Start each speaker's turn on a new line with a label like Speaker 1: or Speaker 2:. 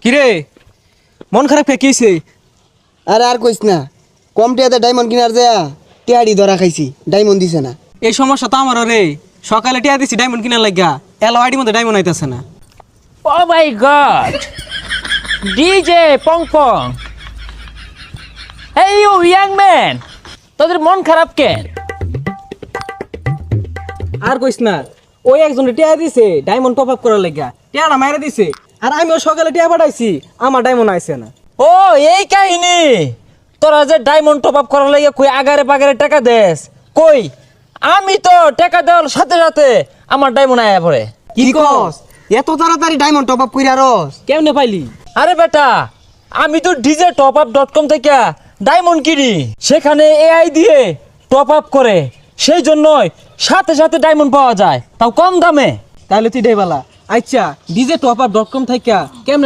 Speaker 1: কিরে মন খারাপ কে কিছে?
Speaker 2: আরে আর কইস না, কম টিয়াতে ডায়মন্ড কিনার যায় টিয়াড়ি ধরা খাইছি, ডায়মন্ড দিছে না।
Speaker 1: এই সমস্যা তো আমারও রে। সকালে টিয়া দিছি ডায়মন্ড কিনার লাগা, এলআইডি মধ্যে ডায়মন্ড আইতাছে না।
Speaker 3: Oh my god! DJ Pong Pong! Hey you young man! তোদের মন খারাপ কেন?
Speaker 1: আর কইস না, ওই একজন টিয়া দিছে ডায়মন্ড টপ আপ করার লাগা, টিয়াটা মাইরা দিছে। আর আমিও সকালে টিয়া পাঠাইছি, আমার ডায়মন্ড আইছে না।
Speaker 3: ও এই কাহিনী, তোরা যে ডায়মন্ড টপ আপ করার লাগে কই আগারে পাগারে টাকা দেস কই? আমি তো টাকা দেওয়ার সাথে সাথে আমার ডায়মন্ড আয়া পড়ে।
Speaker 2: কি কস? এত তাড়াতাড়ি ডায়মন্ড টপ আপ কইরা রস?
Speaker 1: কেমনে পাইলি?
Speaker 3: আরে বেটা, আমি তো djtopup.com থেকে ডায়মন্ড কিনি, সেখানে এআই দিয়ে টপ আপ করে, সেই জন্যই সাথে সাথে ডায়মন্ড পাওয়া যায়, তাও কম দামে।
Speaker 1: তাহলে তুই দেবালা। আচ্ছা ডিজে টপ আপ .com থেকে কেমনে